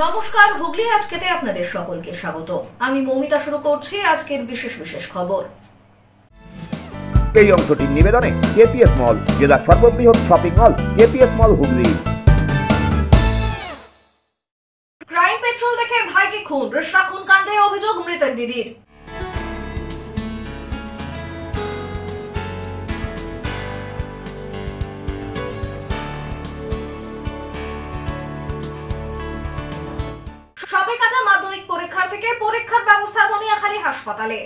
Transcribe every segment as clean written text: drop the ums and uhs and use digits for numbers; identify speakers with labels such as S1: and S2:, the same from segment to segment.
S1: নমস্কার, হুগলি আজকেতে আপনাদের সকলকে স্বাগত। আমি মৌমিতা শুরু করছি আজকের বিশেষ খবর।
S2: এই অংশটির নিবেদনে কেপিএস মল, জেলার সর্ববৃহৎ শপিং মল কেপিএস মল হুগলি।
S1: ক্রাইম পেট্রোল দেখে ভাইকে খুন, রিশরা খুন কাণ্ডে অভিযোগ মৃতের দিদির। সাপে কাটা মাধ্যমিক পরীক্ষার থেকে পরীক্ষার ব্যবস্থা ধনিয়াখালী হাসপাতালে।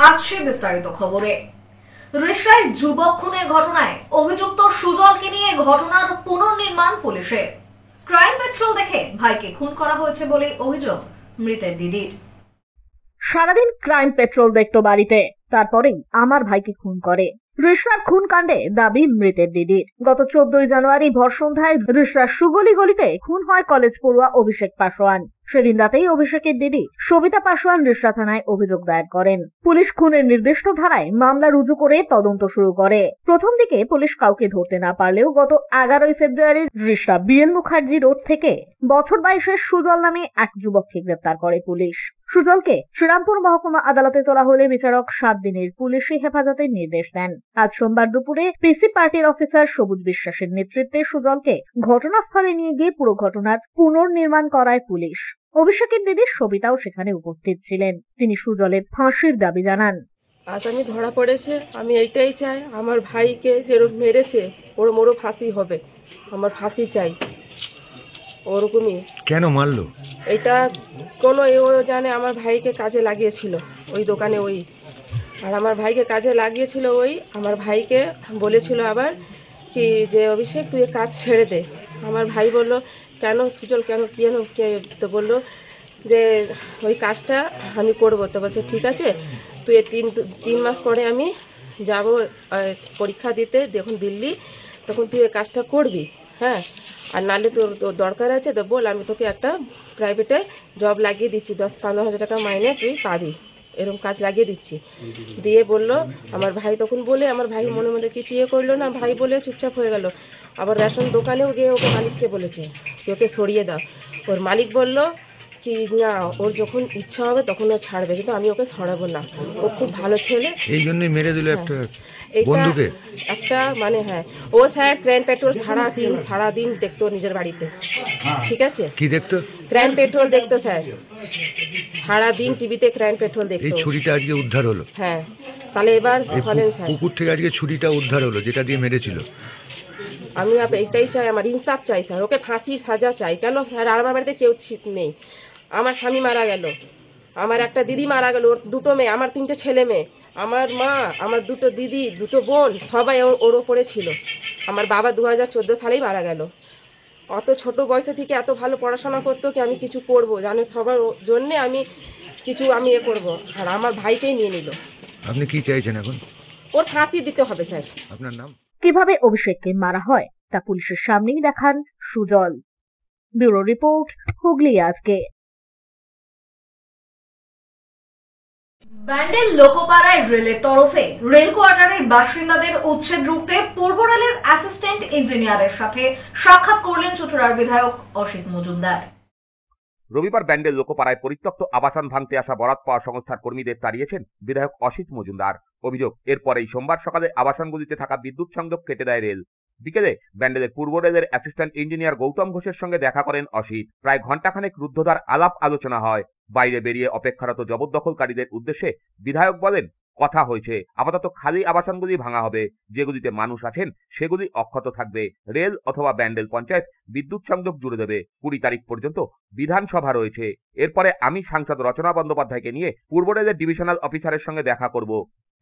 S1: আসছে বিস্তারিত খবরে। রিশরায় যুবক খুনের ঘটনায় অভিযুক্ত সুজলকে নিয়ে ঘটনার পুনর্নির্মাণ পুলিশে। ক্রাইম পেট্রোল দেখে ভাইকে খুন করা হয়েছে বলে অভিযোগ মৃতের দিদির।
S3: সারাদিন ক্রাইম পেট্রোল দেখতো বাড়িতে, তারপরেই আমার ভাইকে খুন করে। রিশরার খুন কাণ্ডে দাবি মৃতের দিদির। গত 14 জানুয়ারি ভর সন্ধ্যায় রিশরার সুগলি গলিতে খুন হয় কলেজ পড়ুয়া অভিষেক পাসোয়ান। সেদিন রাতেই অভিষেকের দিদি সবিতা পাসোয়ান রিশরা থানায় অভিযোগ দায়ের করেন। পুলিশ খুনের নির্দিষ্ট ধারায় মামলা রুজু করে তদন্ত শুরু করে। প্রথম দিকে পুলিশ কাউকে ধরতে না পারলেও গত 11 ফেব্রুয়ারি রিশরা বিএল মুখার্জি রোড থেকে বছর 22-এর সুজল নামে এক যুবককে গ্রেপ্তার করে পুলিশ। সুজলকে শ্রীরামপুর মহকুমা আদালতে তোলা হলে বিচারক 7 দিনের পুলিশি হেফাজতের নির্দেশ দেন। আজ সোমবার দুপুরে পিসি পার্টির অফিসার সবুজ বিশ্বাসের নেতৃত্বে সুজলকে ঘটনাস্থলে নিয়ে গিয়ে পুরো ঘটনার পুনর্নির্মাণ করায় পুলিশ। অভিষেকের দিদি সবিতাও সেখানে উপস্থিত ছিলেন। তিনি সুজলের ফাঁসির দাবি জানান।
S4: আসামি ধরা পড়েছে, আমি এইটাই চাই আমার ভাইকে যেরকম মেরেছে ওর মোরও ফাঁসি হবে, আমার ফাঁসি চাই। ওরকমই
S5: কেন মারলো
S4: এটা কোনো ও জানে আমার ভাইকে কাজে লাগিয়েছিল ওই দোকানে ওই, আর আমার ভাইকে কাজে লাগিয়েছিল ওই, আমার ভাইকে বলেছিল আবার কি যে অভিষেক তুই কাজ ছেড়ে দে। আমার ভাই বলল কেন সুজল কেন তো বললো যে ওই কাজটা আমি করব। তো বলছে ঠিক আছে, তুই 3 মাস পরে আমি যাব পরীক্ষা দিতে যখন দিল্লি, তখন তুই ওই কাজটা করবি, হ্যাঁ, আর নাহলে তোর দরকার আছে তো বল, আমি তোকে একটা প্রাইভেটে জব লাগিয়ে দিচ্ছি, 10-15 হাজার টাকা মাইনে তুই পাবি, এরকম কাজ লাগিয়ে দিচ্ছি। দিয়ে বললো আমার ভাই, তখন বলে আমার ভাই মনে মনে কিছু করলো না, ভাই বলে চুপচাপ হয়ে গেল। আবার রেশন দোকানেও গিয়ে ওকে মালিককে বলেছে ওকে সরিয়ে দাও। ওর মালিক বলল কি না, ওর যখন ইচ্ছা হবে তখন ও ছাড়বে, কিন্তু আমি ওকে ছড়াবো না, ও খুব ভালো ছেলে।
S5: এই জন্যই মেরে দিল একটা
S4: এইটা
S5: বন্ধুকে।
S4: একটা মানে হ্যাঁ, ও স্যার ক্রাইম পেট্রোল সারাদিন দেখতো নিজের বাড়িতে, ঠিক আছে,
S5: কি দেখতো?
S4: ক্রাইম পেট্রোল দেখতো স্যার, সারাদিন টিভিতে ক্রাইম পেট্রোল দেখতো।
S5: এই ছুরিটা আজকে উদ্ধার হলো।
S4: হ্যাঁ, তাহলে এবার বলেন স্যার,
S5: পুকুর থেকে আজকে ছুরিটা উদ্ধার হলো যেটা দিয়ে মেরেছিল।
S4: আমি এইটাই চাই, আমার ইনসাফ চাই স্যার, ওকে ফাঁসির সাজা চাই। কেন স্যার, আর আমার বাড়িতে কেউ নেই, আমার স্বামী মারা গেল, আমার একটা দিদি মারা গেল, ওর 2 মেয়ে, আমার 3টে ছেলে মেয়ে, আমার মা, আমার 2 দিদি, 2 বোন, সবাই ওর ওপরে ছিল। আমার বাবা 2014 সালেই মারা গেল। অত ছোট বয়সে থেকে এত ভালো পড়াশোনা করতো কি আমি কিছু করবো জানে, সবার জন্যে আমি কিছু করব, আর আমার ভাইকেই নিয়ে নিল।
S5: আপনি কি চাইছেন এখন?
S4: ওর ফাঁসি দিতে হবে স্যার।
S5: আপনার নাম?
S3: কিভাবে অভিষেককে মারা হয় তা পুলিশের সামনেই দেখান সুজল। ব্যুরো রিপোর্ট, হুগলি আজকে।
S1: ব্যান্ডেল লোকপাড়ায় রেলের তরফে রেল কোয়ার্টারের বাসিন্দাদের উচ্ছেদ রুখতে পূর্ব রেলের অ্যাসিস্ট্যান্ট ইঞ্জিনিয়ারের সাথে সাক্ষাৎ করলেন চুঁচুড়ার বিধায়ক অসিত মজুমদার।
S2: রবিবার ব্যান্ডেল লোকপাড়ায় পরিত্যক্ত আবাসন ভাঙতে আসা বরাত পাওয়া সংস্থার কর্মীদের তাড়িয়েছেন বিধায়ক অসিত মজুমদার। অভিযোগ, এরপরেই সোমবার সকালে আবাসনগুলিতে থাকা বিদ্যুৎ সংযোগ কেটে দেয় রেল। বিকেলে ব্যান্ডেলের পূর্ব রেলের অ্যাসিস্ট্যান্ট ইঞ্জিনিয়ার গৌতম ঘোষের সঙ্গে দেখা করেন অসিত। প্রায় ঘণ্টাখানেক রুদ্ধদ্বার আলাপ আলোচনা হয়। বাইরে বেরিয়ে অপেক্ষারত জবরদখলকারীদের উদ্দেশ্যে বিধায়ক বলেন, কথা হয়েছে, আপাতত খালি আবাসনগুলি ভাঙা হবে, যেগুলিতে মানুষ আছেন সেগুলি অক্ষত থাকবে। রেল অথবা ব্যান্ডেল পঞ্চায়েত বিদ্যুৎ সংযোগ জুড়ে দেবে। 20 তারিখ পর্যন্ত বিধানসভা রয়েছে। এরপরে আমি সাংসদ রচনা বন্দ্যোপাধ্যায়কে নিয়ে পূর্ব রেলের ডিভিশনাল অফিসারের সঙ্গে দেখা করব,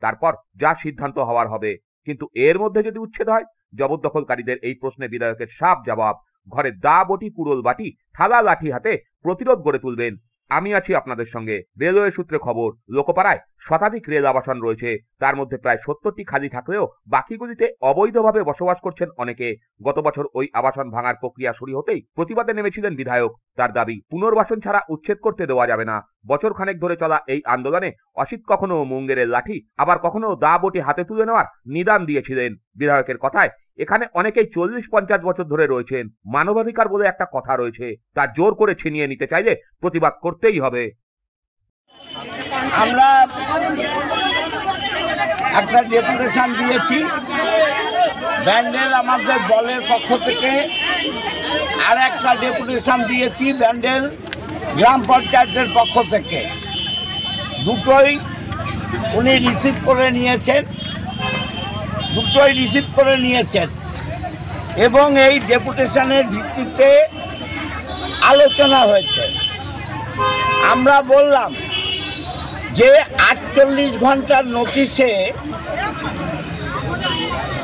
S2: তারপর যা সিদ্ধান্ত হওয়ার হবে। কিন্তু এর মধ্যে যদি উচ্ছেদ হয়? জবরদখলকারীদের এই প্রশ্নে বিধায়কের সাফ জবাব, ঘরে দা বটি কুড়োল বাটি থালা লাঠি হাতে প্রতিরোধ গড়ে তুলবেন। আমি আছি আপনাদের সঙ্গে। রেলওয়ে সূত্রে খবর, লোকপাড়ায় শতাধিক রেল আবাসন রয়েছে। তার মধ্যে প্রায় 70টি খালি থাকলেও বাকিগুলিতে অবৈধভাবে বসবাস করছেন অনেকে। গত বছর ওই আবাসন ভাঙার প্রক্রিয়া শুরু হতেই প্রতিবাদে নেমেছিলেন বিধায়ক। তার দাবি, পুনর্বাসন ছাড়া উচ্ছেদ করতে দেওয়া যাবে না। বছর খানেক ধরে চলা এই আন্দোলনে অসিত কখনো মুঙ্গেরের লাঠি, আবার কখনো দা বটি হাতে তুলে নেওয়ার নিদান দিয়েছিলেন। বিধায়কের কথায়, এখানে অনেকেই 40-50 বছর ধরে রয়েছেন। মানবাধিকার বলে একটা কথা রয়েছে, তা জোর করে ছিনিয়ে নিতে চাইলে প্রতিবাদ করতেই হবে।
S6: আমরা একটা ডেপুটেশন দিয়েছি ব্যান্ডেল আমাদের দলের পক্ষ থেকে, আর একটা ডেপুটেশন দিয়েছি ব্যান্ডেল গ্রাম পঞ্চায়েতের পক্ষ থেকে। দুটোই উনি রিসিভ করে নিয়েছেন এবং এই ডেপুটেশনের ভিত্তিতে আলোচনা হয়েছে। আমরা বললাম যে 48 ঘন্টার নোটিশে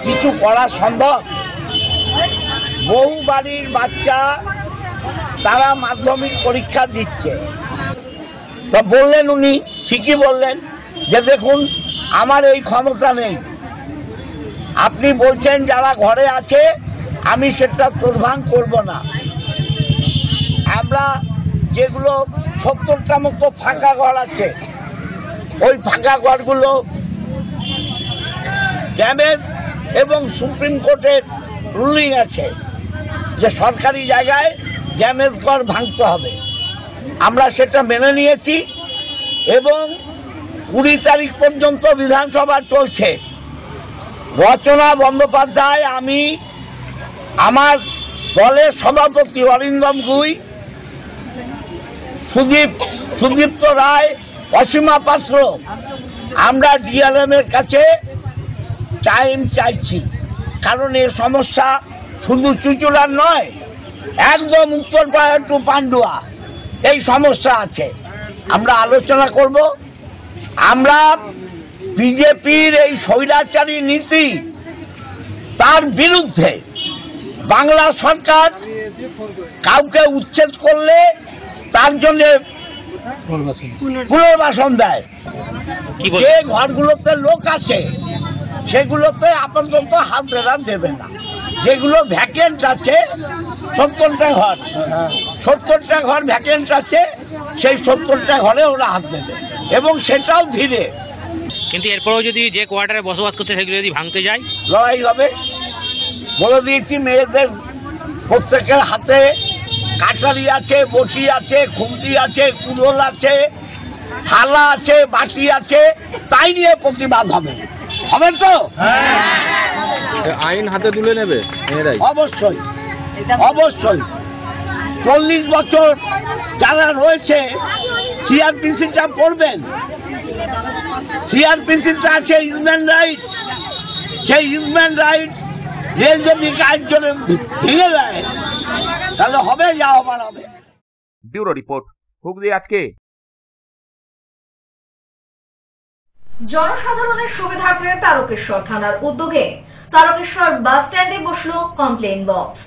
S6: কিছু করা সম্ভব? বহু বাড়ির বাচ্চা তারা মাধ্যমিক পরীক্ষা দিচ্ছে। তো বললেন উনি, ঠিকই বললেন যে দেখুন আমার এই ক্ষমতা নেই, আপনি বলছেন যারা ঘরে আছে আমি সেটা তোড়ভাঙ করব না। আমরা যেগুলো 70টা মতো ফাঁকা ঘর আছে, ওই ফাঁকা ঘরগুলো ড্যামেজ এবং সুপ্রিম কোর্টের রুলিং আছে যে সরকারি জায়গায় ড্যামেজ ঘর ভাঙতে হবে। আমরা সেটা মেনে নিয়েছি এবং 20 তারিখ পর্যন্ত বিধানসভা চলছে। রচনা বন্দ্যোপাধ্যায়, আমি, আমার দলের সভাপতি অরিন্দম গুই, সুদীপ্ত রায়, অসীমা পাত্র, আমরা ডিআরএম এর কাছে টাইম চাইছি। কারণ এর সমস্যা শুধু চুচুড়ার নয়, একদম উত্তরপাড়া টু পান্ডুয়া এই সমস্যা আছে। আমরা আলোচনা করব। আমরা বিজেপির এই স্বৈরাচারী নীতি, তার বিরুদ্ধে বাংলা সরকার কাউকে উচ্ছেদ করলে তার জন্য পুনর্বাসন দেয়। যে ঘরগুলোতে লোক আছে সেগুলোতে আপাতত হাত দেবে না। যেগুলো ভ্যাকেন্ট আছে, 70টা ঘর ভ্যাকেন্ট আছে, সেই 70টা ঘরে ওরা হাত দেবে এবং সেটাও ধীরে।
S7: কিন্তু এরপরেও যদি যে কোয়ার্টারে বসবাস করছে সেগুলো যদি ভাঙতে যায়,
S6: লড়াই হবে। বলে দিয়েছি, মেয়েদের প্রত্যেকের হাতে কাটারি আছে, বটি আছে, খুন্তি আছে, কুড়োল আছে, থালা আছে, বাটি আছে, তাই নিয়ে প্রতিবাদ হবে। হবে তো?
S5: আইন হাতে তুলে নেবে মেয়েরাই।
S6: অবশ্যই অবশ্যই। 40 বছর যারা রয়েছে সিআরপিসিটা পড়বেন। সিআরপিসিটা আছে হিউম্যান রাইট। সেই হিউম্যান রাইট রেল যদি কাজ করে ভেঙে দেয় তাহলে হবে, যা হবার হবে।
S2: ব্যুরো রিপোর্ট, হুগলি আজকে।
S1: জনসাধারণের সুবিধার্থে তারকেশ্বর থানার উদ্যোগে তারকেশ্বর বাস স্ট্যান্ডে বসলো কমপ্লেন বক্স।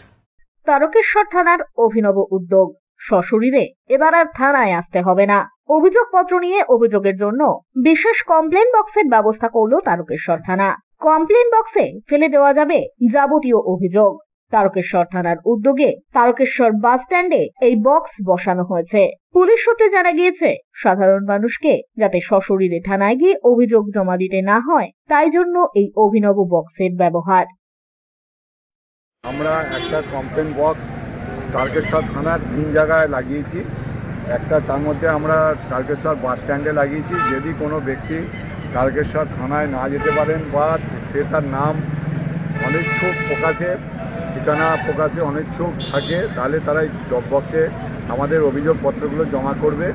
S3: তারকেশ্বর থানার অভিনব উদ্যোগ। সশরীরে এবার আর থানায় আসতে হবে না। অভিযোগপত্র নিয়ে অভিযোগের জন্য বিশেষ কমপ্লেন বক্সের ব্যবস্থা করলো তারকেশ্বর থানা। কমপ্লেন বক্সে ফেলে দেওয়া যাবে যাবতীয় অভিযোগ। তারকেশ্বর থানার উদ্যোগে তারকেশ্বর বাস স্ট্যান্ডে এই বক্স বসানো হয়েছে। পুলিশ সূত্রে জানা গিয়েছে, সাধারণ মানুষকে যাতে সশরীরে থানায় গিয়ে অভিযোগ জমা দিতে না হয়, তাই জন্য এই অভিনব বক্সের ব্যবহার।
S8: আমরা একটা কমপ্লেন বক্স তারকেশ্বর থানার 3 জায়গায় লাগিয়েছি। একটা তার মধ্যে আমরা তারকেশ্বর বাস স্ট্যান্ডে লাগিয়েছি। যদি কোনো ব্যক্তি তারকেশ্বর থানায় না যেতে পারেন বা সে তার নাম অনিচ্ছুক প্রকাশে, ঠিকানা প্রকাশে অনিচ্ছুক থাকে, তাহলে তারা এই ড্রপ বক্সে আমাদের অভিযোগপত্রগুলো জমা করবে।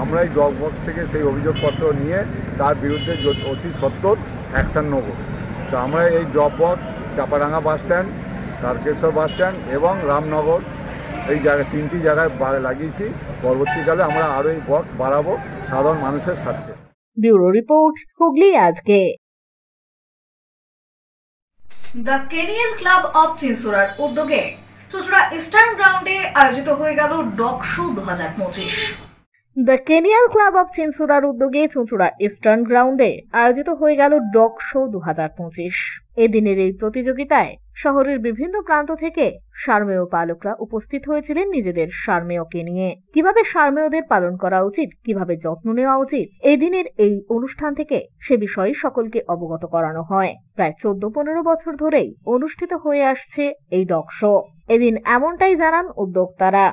S8: আমরা এই ড্রপ বক্স থেকে সেই অভিযোগপত্র নিয়ে তার বিরুদ্ধে অতি সত্বর অ্যাকশন নেব। তো আমরা এই drop box Chapadanga bus stand, Tarakeswar bus stand এবং রামনগর, এই জায়গায় 3টি জায়গায় লাগিয়েছি। পরবর্তীকালে আমরা আরও এই বক্স বাড়াবো সাধারণ মানুষের স্বার্থে।
S3: ব্যুরো রিপোর্ট, হুগলি আজকে।
S1: দ্য কেনিয়ান ক্লাব অফ চিনসুরার উদ্যোগে চুঁচুড়া ইস্টার্ন গ্রাউন্ডে আয়োজিত হয়ে গেল dog show 2025।
S3: The kennel club of চিনচুরার উদ্যোগে চুঁচুড়া ইস্টার্ন গ্রাউন্ডে আয়োজিত হয়ে গেল ডগ শো 2025। এদিনের এই প্রতিযোগিতায় শহরের বিভিন্ন প্রান্ত থেকে সারমেয় পালকরা উপস্থিত হয়েছিলেন নিজেদের সারমেয়কে নিয়ে। কিভাবে সারমেয়দের পালন করা উচিত, কিভাবে যত্ন নেওয়া উচিত, এই দিনের এই অনুষ্ঠান থেকে সে বিষয়ে সকলকে অবগত করানো হয়। প্রায় 14-15 বছর ধরেই অনুষ্ঠিত হয়ে আসছে এই ডগ শো। এদিন এমনটাই জানান উদ্যোক্তারা।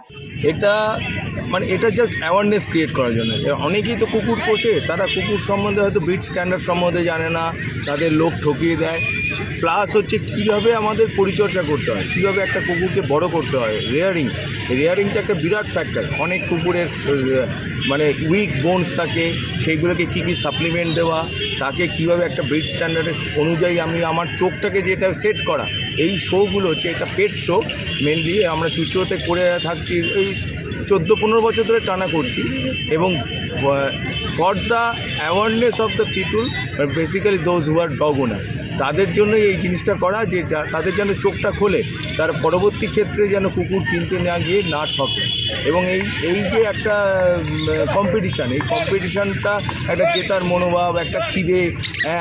S5: এটা জাস্ট অ্যাওয়ারনেস ক্রিয়েট করার জন্য। অনেকেই তো কুকুর পোষে, তারা কুকুর সম্বন্ধে হয়তো ব্রিড স্ট্যান্ডার্ড সম্বন্ধে জানে না, তাদের লোক ঠকিয়ে দেয়। প্লাস হচ্ছে কীভাবে আমাদের পরিচর্যা করতে হয়, কীভাবে একটা কুকুরকে বড় করতে হয়। রেয়ারিংটা একটা বিরাট ফ্যাক্টর। অনেক কুকুরের উইক বোনস থাকে, সেইগুলোকে কী কী সাপ্লিমেন্ট দেওয়া, তাকে কীভাবে একটা ব্রিড স্ট্যান্ডার্ডের অনুযায়ী আমি আমার চোখটাকে যেটা সেট করা। এই শোগুলো হচ্ছে একটা পেট শো। মেনলি আমরা চুচুড়োতে করে থাকছি, এই 14-15 বছর ধরে টানা করছি। এবং for the awareness of the people, basically those who are dog owner, তাদের জন্য এই জিনিসটা করা, যে তাদের যেন চোখটা খোলে, তার পরবর্তী ক্ষেত্রে যেন কুকুর কিনতে না গিয়ে না ঠকে। এবং এই যে একটা কম্পিটিশান, এই কম্পিটিশানটা একটা জেতার মনোভাব, একটা খিদে,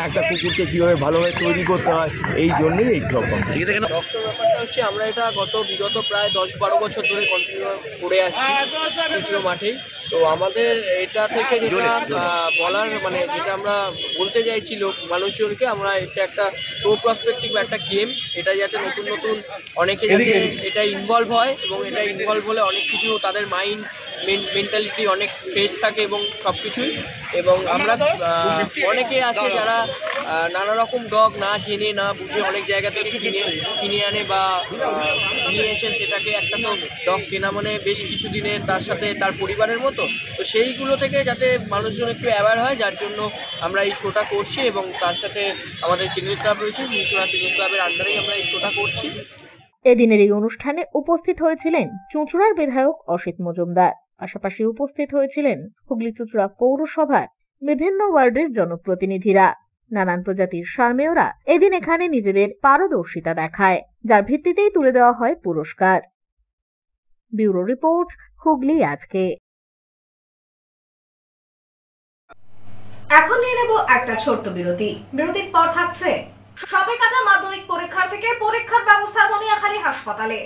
S5: একটা কুকুরকে কীভাবে ভালোভাবে তৈরি করতে হয়, এই জন্যই এই কম্পিটিশান।
S4: ডক্টর ব্যাপারটা হচ্ছে আমরা এটা বিগত প্রায় 10-12 বছর ধরে কন্টিনিউ করে আসছি চুঁচুড়ো মাঠেই। তো আমাদের এটা থেকে যেটা বলার যেটা আমরা বলতে চাইছি মানুষজনকে, আমরা এটা একটা প্রো প্রসপেক্টিভ একটা গেম, এটা যাতে নতুন নতুন অনেকে যাতে এটা ইনভলভ হয়, এবং এটা ইনভলভ হলে অনেক কিছু তাদের মাইন্ড মেন্টালিটি অনেক ফ্রেশ থাকে এবং সব কিছুই। এবং আমরা অনেকে আছে যারা নানা রকম ডগ না জেনে না বুঝে অনেক জায়গা থেকে কিনে আনে বা নিয়ে এসে সেটাকে একটা তো ডগ কেনা বেশ কিছু দিনের তার সাথে তার পরিবারের মতো। তো সেইগুলো থেকে যাতে মানুষজন একটু অ্যাওয়্যার হয়, যার জন্য আমরা এই শোটা করছি। এবং তার সাথে আমাদের চিলড্রেন ক্লাব রয়েছে, চুঁচুড়া চিলড্রেন ক্লাবের আন্ডারেই আমরা এই শোটা করছি।
S3: এদিনের এই অনুষ্ঠানে উপস্থিত হয়েছিলেন চুঁচুড়ার বিধায়ক অসিত মজুমদার। পাশাপাশি উপস্থিত হয়েছিলেন হুগলি চুঁচুড়া পৌরসভার বিভিন্ন ওয়ার্ডের জনপ্রতিনিধিরা। নানান প্রজাতির সারমেয়রা এদিন এখানে নিজেদের পারদর্শিতা দেখায়, যার ভিত্তিতেই তুলে দেওয়া হয় পুরস্কার। ব্যুরো রিপোর্ট, হুগলি আজকে।
S1: এখন নিয়ে নেব একটা ছোট্ট বিরতি। বিরতির পর থাকছে সবে কাটা মাধ্যমিক পরীক্ষার থেকে পরীক্ষার ব্যবস্থা ধনিয়াখালী হাসপাতালে।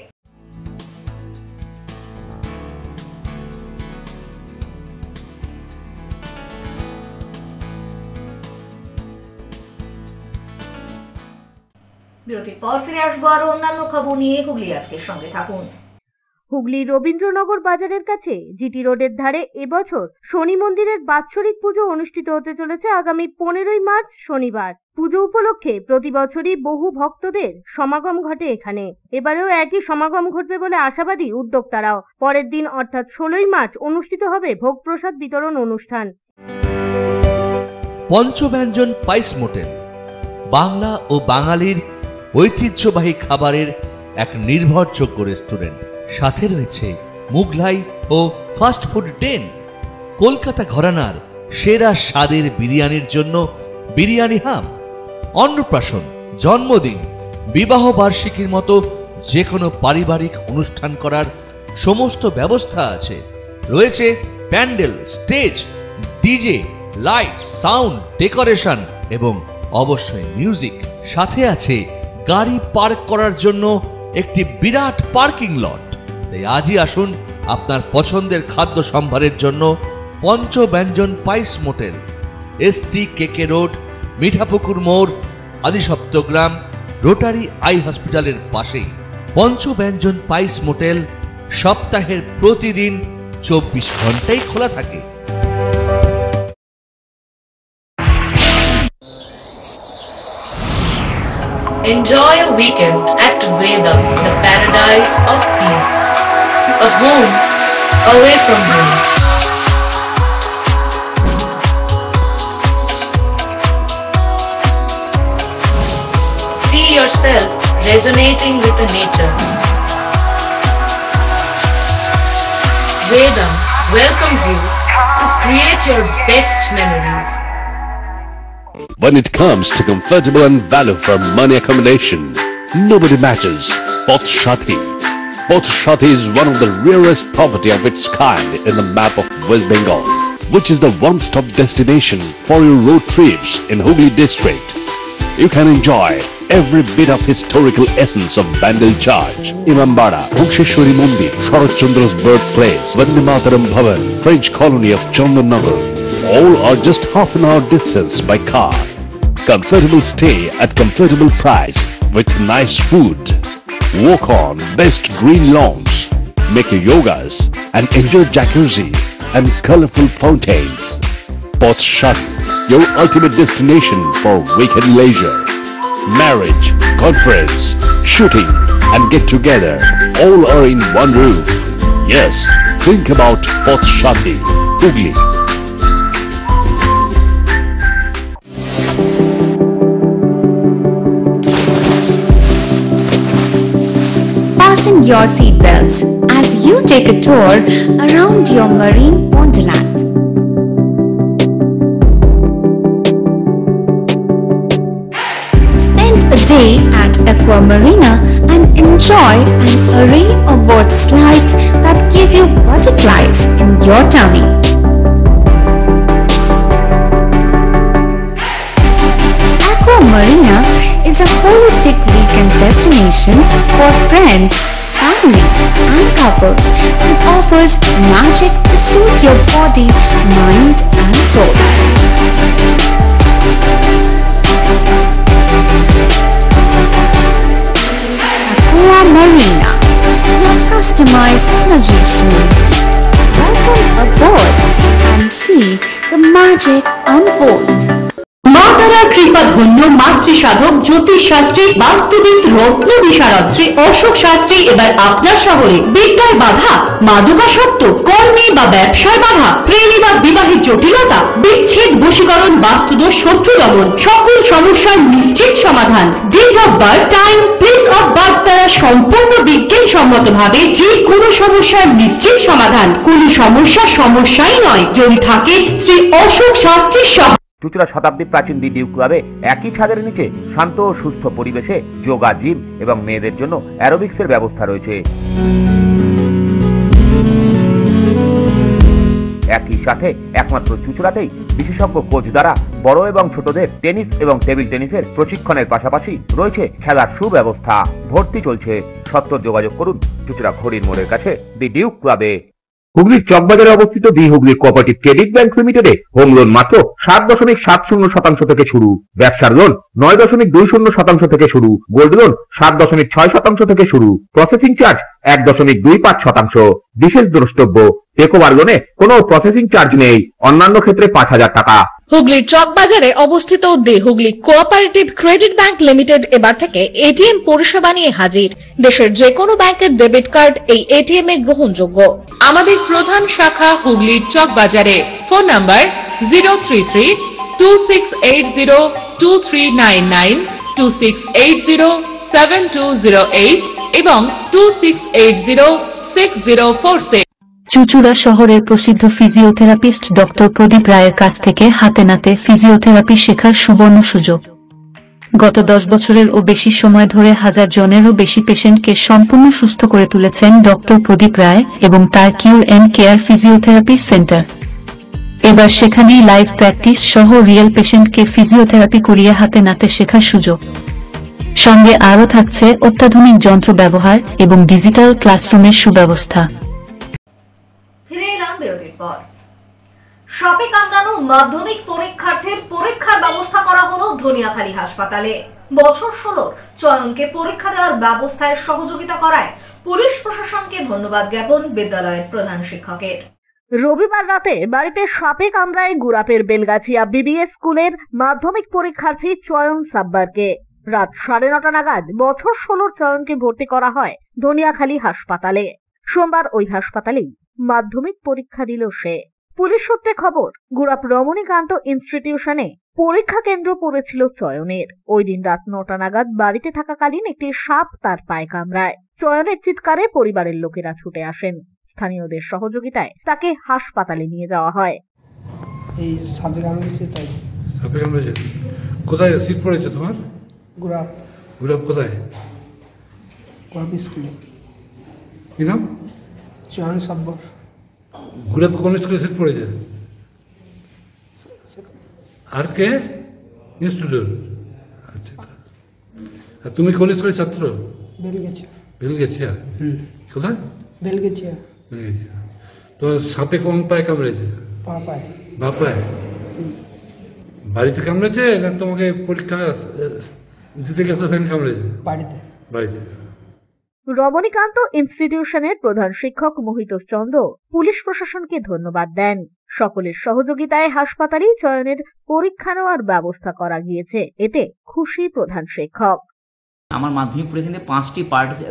S1: বিরতির পর ফিরে আসবো আরো অন্যান্য খবর নিয়ে। হুগলি আজকের সঙ্গে থাকুন।
S3: হুগলি রবীন্দ্রনগর বাজারের কাছে জিটি রোডের ধারে এবছর শনি মন্দিরের বাৎসরিক পুজো অনুষ্ঠিত হতে চলেছে আগামী 15ই মার্চ শনিবার। পুজো উপলক্ষে প্রতি বছরই বহু ভক্তদের সমাগম ঘটে এখানে। এবারেও একই সমাগম ঘটবে বলে আশাবাদী উদ্যোক্তারাও। পরের দিন অর্থাৎ 16ই মার্চ অনুষ্ঠিত হবে ভোগ প্রসাদ বিতরণ অনুষ্ঠান।
S9: পঞ্চব্যঞ্জন পাইস মোটেল, বাংলা ও বাঙালির ঐতিহ্যবাহী খাবারের এক নির্ভরযোগ্য রেস্টুরেন্ট। সাথে রয়েছে মুঘলাই ও ফাস্টফুড ডেন। কলকাতা ঘরানার সেরা স্বাদের বিরিয়ানির জন্য বিরিয়ানি হাম। অন্নপ্রাশন, জন্মদিন, বিবাহ বার্ষিকীর মতো যে কোনো পারিবারিক অনুষ্ঠান করার সমস্ত ব্যবস্থা আছে। রয়েছে pandal, stage, DJ, light, sound, decoration এবং অবশ্যই মিউজিক। সাথে আছে গাড়ি পার্ক করার জন্য একটি বিরাট পার্কিং লট। তাই আজই আসুন আপনার পছন্দের খাদ্য সম্ভারের জন্য পঞ্চব্যঞ্জন পাইস মোটেল, এসটি কেকে রোড, মিঠাপুকুর মোড়, আদিসপ্তগ্রাম, রোটারি আই হসপিটালের পাশেই। পঞ্চব্যঞ্জন পাইস মোটেল সপ্তাহের প্রতিদিন 24 ঘন্টাই খোলা থাকে।
S10: Enjoy a weekend at Vedam, the paradise of peace. A home away from home. See yourself resonating with the nature. Vedam welcomes you to create your best memories.
S11: When it comes to comfortable and value for money accommodation, nobody matches Poth Shati. Potshati is one of the rarest property of its kind in the map of West Bengal, which is the one-stop destination for your road trips in Hooghly district. You can enjoy every bit of historical essence of Bandel Church, Imambara, Bhuksheshwari Mandir, Sharat Chandra's birthplace, Vande Mataram Bhavan, French colony of Chandannagar. All are just half an hour distance by car. Comfortable stay at comfortable price with nice food. Walk on best green lawns, make your yogas and enjoy jacuzzi and colorful fountains. Potshati, your ultimate destination for weekend leisure. Marriage, conference, shooting and get together all are in one roof. Yes, think about Potshati, Hooghly.
S12: Fasten your seatbelts as you take a tour around your marine wonderland. Spend a day at Aqua Marina and enjoy an array of water slides that give you butterflies in your tummy. Aqua Marina is a holistic weekend destination for friends, family and couples and offers magic to soothe your body, mind and soul. Aqua Marina, your customized magician. Welcome aboard and see the magic unfold.
S13: মা তারার কৃপা ধন্য মাতৃ সাধক জ্যোতিষ শাস্ত্রী বাস্তুবিদ রত্ন বিশারদ শ্রী অশোক শাস্ত্রী এবার আপনার শহরে বিদ্যায় বাধা, মাদকাসক্ত, কর্মে বা ব্যবসায় বাধা, প্রেমে বা বিবাহের জটিলতা, বিচ্ছেদ, বশীকরণ, বাস্তুদোষ, শত্রু দমন, সকল সমস্যার নিশ্চিত সমাধান। Date of birth, time, place of birth দ্বারা সম্পূর্ণ বিজ্ঞানসম্মত ভাবে যে কোনো সমস্যার নিশ্চিত সমাধান। কোনো সমস্যাই নয় যদি থাকে শ্রী অশোক শাস্ত্রীর সহ।
S2: চুঁচুড়া শতাব্দী প্রাচীন দি ডিউ ক্লাবে একই ছাদের নিচে শান্ত ও সুস্থ পরিবেশে যোগা, জিম এবং মেয়েদের জন্য অ্যারোবিক্সের ব্যবস্থা রয়েছে। একই সাথে একমাত্র চুঁচুড়াতেই বিশেষজ্ঞ কোচ দ্বারা বড় এবং ছোটদের টেনিস এবং টেবিল টেনিসের প্রশিক্ষণের পাশাপাশি রয়েছে খেলার সুব্যবস্থা। ভর্তি চলছে, সত্বর যোগাযোগ করুন চুঁচুড়া ঘড়ির মোড়ের কাছে দি ডিউ ক্লাবে। হুগলির চকবাজারে অবস্থিত the Hooghly cooperative credit bank লিমিটেডে হোম লোন মাত্র 7.70% থেকে শুরু, ব্যবসার লোন 9.20% থেকে শুরু, গোল্ড লোন 7.6% থেকে শুরু, প্রসেসিং চার্জ 1.25%। বিশেষ দ্রষ্টব্য, টেকওভার লোনে কোনো প্রসেসিং চার্জ নেই, অন্যান্য ক্ষেত্রে 5,000 টাকা।
S14: হুগলির চকবাজারে অবস্থিত the Hooghly cooperative credit bank limited এবার থেকে এটিএম পরিষেবা নিয়ে হাজির। দেশের যে কোনো ব্যাংকের ডেবিট কার্ড এই এটিএম এ গ্রহণযোগ্য।
S10: আমাদের প্রধান শাখা হুগলির চকবাজারে। ফোন নাম্বার 033-2680-2399, 2680-7208 এবং 2680-6046।
S15: চুঁচুড়া শহরের প্রসিদ্ধ ফিজিওথেরাপিস্ট ডক্টর প্রদীপ রায়ের কাছ থেকে হাতে নাতে ফিজিওথেরাপি শেখার সুবর্ণ সুযোগ। গত 10 বছরের ও বেশি সময় ধরে 1000 জনেরও বেশি পেশেন্টকে সম্পূর্ণ সুস্থ করে তুলেছেন ডক্টর প্রদীপ রায় এবং তার কিউর এন্ড কেয়ার ফিজিওথেরাপি সেন্টার। এবার সেখানেই লাইভ প্র্যাকটিস সহ রিয়েল পেশেন্টকে ফিজিওথেরাপি করিয়ে হাতে নাতে শেখার সুযোগ। সঙ্গে আরও থাকছে অত্যাধুনিক যন্ত্র ব্যবহার এবং ডিজিটাল ক্লাসরুমের সুব্যবস্থা।
S1: ফিরে এলাম বিরতির পর। সাপে কামড়ানো মাধ্যমিক পরীক্ষার্থীর পরীক্ষার ব্যবস্থা করা হলো ধনিয়াখালী হাসপাতালে। বছর 16 চয়নকে পরীক্ষা দেওয়ার ব্যবস্থায় সহযোগিতা করায় পুলিশ প্রশাসনকে ধন্যবাদ জ্ঞাপন বিদ্যালয়ের প্রধান শিক্ষকের।
S3: রবিবার রাতে বাড়িতে সাপে কামড়ায় গুরাপের বেলগাছিয়া বিবিএস স্কুলের মাধ্যমিক পরীক্ষার্থী চয়ন সাব্বারকে। রাত 9:30 নাগাদ বছর 16 চয়নকে ভর্তি করা হয় ধনিয়াখালী হাসপাতালে। সোমবার ওই হাসপাতালেই মাধ্যমিক পরীক্ষা দিল সে। পুলিশ সূত্রে খবর, গুরাপ রমণীকান্ত ইনস্টিটিউশনে পরীক্ষা কেন্দ্র পড়েছিল চয়নের। ওই দিন রাত 9টা নাগাদ বাড়িতে থাকাকালীন একটি সাপ তার পায়ে কামড়ায়। চয়নের চিৎকারে পরিবারের লোকেরা ছুটে আসেন। স্থানীয়দের সহযোগিতায় তাকে হাসপাতালে নিয়ে যাওয়া হয়।
S16: এই সাপে কামড়েছে তাই।
S17: সাপে কামড়েছে? কোথায় সিট পড়েছে তোমার?
S16: গুরাপ।
S17: গুরাপ কোথায়?
S16: গুরাপ স্কুলে।
S17: কি নাম?
S16: চয়ন সাব্বর।
S17: ঘুরে কোন স্কুলে সিট পড়েছে? আর কে? ইনস্টিটিউট। আচ্ছা, আর তুমি কোন স্কুলের ছাত্র?
S16: বেলগেছিয়া।
S17: বেলগেছিয়া? কোথায়?
S16: বেলগেছিয়া।
S17: বেলগেছিয়া। তো সাপে কোন পায়ে কামড়েছে?
S16: পা পায়।
S17: বা পায়ে? বাড়িতে কামড়েছে না তোমাকে পরীক্ষা দিতে গেছে সেখানে কামড়েছে?
S16: বাড়িতে।
S17: বাড়িতে।
S3: রমণীকান্ত ইনস্টিটিউশনের প্রধান শিক্ষক মোহিতোষ চন্দ্র পুলিশ প্রশাসনকে ধন্যবাদ দেন। সকলের সহযোগিতায় হাসপাতালেই চয়নের পরীক্ষা নেওয়ার ব্যবস্থা করা গিয়েছে, এতে খুশি প্রধান শিক্ষক।
S18: আমার মাধ্যমিক পরীক্ষাতে 5টি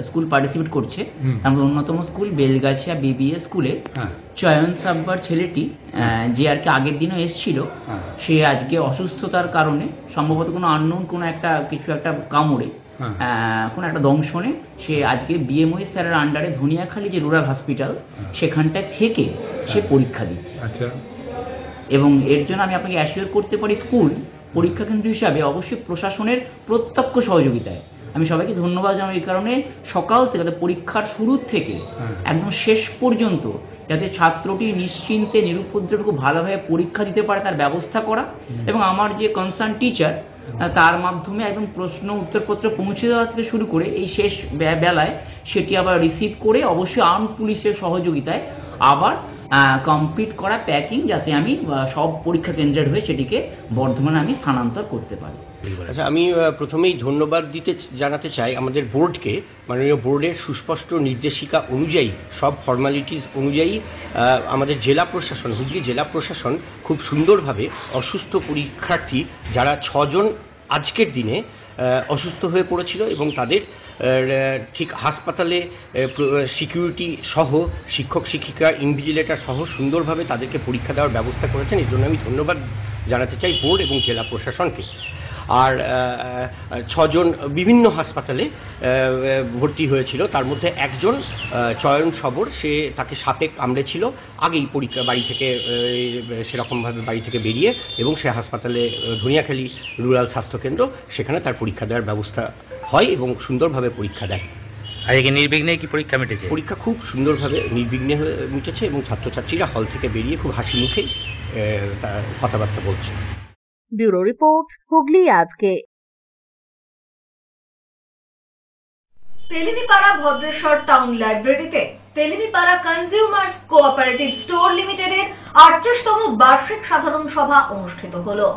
S18: স্কুল পার্টিসিপেট করছে, তার মধ্যে অন্যতম স্কুল বেলগাছিয়া বিবিএ স্কুলে চয়ন সাব্বার ছেলেটি যে আর কি আগের দিনও এসেছিল, সে আজকে অসুস্থতার কারণে সম্ভবত কোনো আননোন কোনো একটা কিছু একটা কামড়ে কোনো একটা দংশনে সে আজকে বিএমওই স্যারের আন্ডারে ধনিয়াখালী যে রুরাল হসপিটাল সেখানটায় থেকে সে পরীক্ষা দিচ্ছে।
S17: আচ্ছা।
S18: এবং এর জন্য আমি আপনাকে অ্যাসিওর করতে পারি স্কুল পরীক্ষা কেন্দ্র হিসাবে অবশ্যই প্রশাসনের প্রত্যক্ষ সহযোগিতায় আমি সবাইকে ধন্যবাদ জানাই। এই কারণে সকাল থেকে পরীক্ষার শুরু থেকে একদম শেষ পর্যন্ত যাতে ছাত্রটি নিশ্চিন্তে নিরুপদ্রবে খুব ভালোভাবে পরীক্ষা দিতে পারে তার ব্যবস্থা করা, এবং আমার যে কনসার্ন টিচার তার মাধ্যমে একদম প্রশ্ন উত্তরপত্র পৌঁছে দেওয়া থেকে শুরু করে এই শেষ বেলায় সেটি আবার রিসিভ করে অবশ্যই আর্ম পুলিশের সহযোগিতায় আবার কমপ্লিট করা প্যাকিং, যাতে আমি সব পরীক্ষা কেন্দ্রের হয়ে সেটিকে বর্ধমানে আমি স্থানান্তর করতে পারি।
S19: আচ্ছা, আমি প্রথমেই ধন্যবাদ জানাতে চাই আমাদের বোর্ডকে। মাননীয় বোর্ডের সুস্পষ্ট নির্দেশিকা অনুযায়ী সব ফর্মালিটিস অনুযায়ী আমাদের জেলা প্রশাসন, হুগলি জেলা প্রশাসন খুব সুন্দরভাবে অসুস্থ পরীক্ষার্থী যারা 6 জন আজকের দিনে অসুস্থ হয়ে পড়েছিল এবং তাদের ঠিক হাসপাতালে সিকিউরিটি সহ শিক্ষক শিক্ষিকা ইনভিজিলেটর সহ সুন্দরভাবে তাদেরকে পরীক্ষা দেওয়ার ব্যবস্থা করেছেন। এর জন্য আমি ধন্যবাদ জানাতে চাই বোর্ড এবং জেলা প্রশাসনকে। আর 6 জন বিভিন্ন হাসপাতালে ভর্তি হয়েছিল, তার মধ্যে একজন চয়ন সবর, তাকে সাপে কামড়েছিল আগেই পরীক্ষা বাড়ি থেকে সেরকমভাবে বাড়ি থেকে বেরিয়ে, এবং সে হাসপাতালে ধনিয়াখালী রুরাল স্বাস্থ্যকেন্দ্র সেখানে তার পরীক্ষা দেওয়ার ব্যবস্থা হয় এবং সুন্দরভাবে পরীক্ষা দেয়।
S7: আজকে নির্বিঘ্নে কি পরীক্ষা মিটেছে?
S19: পরীক্ষা খুব সুন্দরভাবে নির্বিঘ্নে মিটেছে এবং ছাত্রছাত্রীরা হল থেকে বেরিয়ে খুব হাসি মুখে কথাবার্তা বলছে।
S3: ব্যুরো রিপোর্ট, হুগলি আজকে।
S1: তেলিনিপাড়া ভদ্রেশ্বর টাউন লাইব্রেরিতে তেলিনিপাড়া কনজিউমার্স কোঅপারেটিভ স্টোর লিমিটেডের 38তম বার্ষিক সাধারণ সভা অনুষ্ঠিত হলো।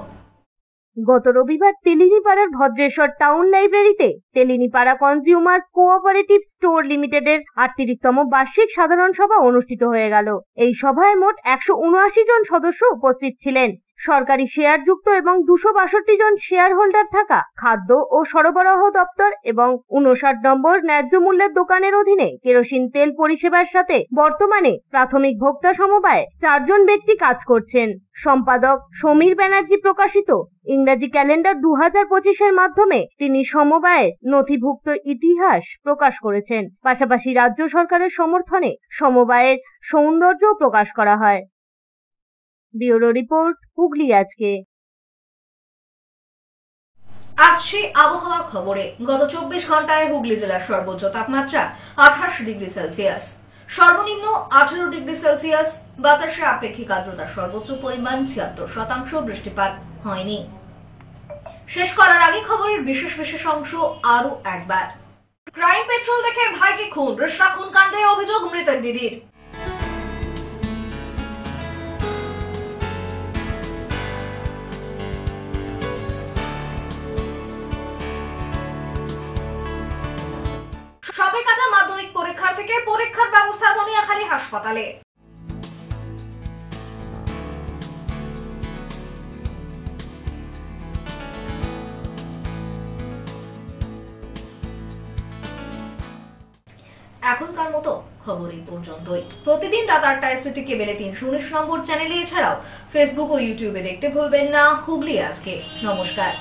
S3: গত রবিবার তেলিনিপাড়ার ভদ্রেশ্বর টাউন লাইব্রেরিতে তেলিনিপাড়া কনজিউমার কোঅপারেটিভ স্টোর লিমিটেডের 38তম বার্ষিক সাধারণ সভা অনুষ্ঠিত হয়ে গেল। এই সভায় মোট 179 জন সদস্য উপস্থিত ছিলেন। সরকারি শেয়ারযুক্ত এবং 262 জন শেয়ার হোল্ডার থাকা খাদ্য ও সরবরাহ দপ্তর এবং 59 নম্বর ন্যায্য মূল্যের দোকানের অধীনে কেরোসিন তেল পরিষেবার সাথে বর্তমানে প্রাথমিক ভোক্তা সমবায়ে 4 জন ব্যক্তি কাজ করছেন। সম্পাদক সমীর ব্যানার্জি প্রকাশিত ইংরেজি ক্যালেন্ডার 2025-এর মাধ্যমে তিনি সমবায়ের নথিভুক্ত ইতিহাস প্রকাশ করেছেন। পাশাপাশি রাজ্য সরকারের সমর্থনে সমবায়ের সৌন্দর্য প্রকাশ করা হয়। ব্যুরো রিপোর্ট, হুগলি আজকে।
S1: আসছে আবহাওয়ার খবরে। গত 24 ঘন্টায় হুগলি জেলার সর্বোচ্চ তাপমাত্রা 28 ডিগ্রি সেলসিয়াস, সর্বনিম্ন 18 ডিগ্রি সেলসিয়াস। বাতাসে আপেক্ষিক আর্দ্রতার সর্বোচ্চ পরিমাণ 76%। বৃষ্টিপাত হয়নি। শেষ করার আগে খবরের বিশেষ অংশ আরো একবার। ক্রাইম পেট্রোল দেখে ভাইকে খুন, রেশরা খুন কাণ্ডে অভিযোগ মৃতের দিদির। সবে কাটা মাধ্যমিক পরীক্ষার থেকে পরীক্ষার ব্যবস্থা ধনিয়াখালী হাসপাতালে। এখনকার মতো খবর এই পর্যন্তই। প্রতিদিন রাত 8টায় সিটি কেবেলে 319 নম্বর চ্যানেলে, এছাড়াও ফেসবুক ও ইউটিউবে দেখতে ভুলবেন না হুগলি আজকে। নমস্কার।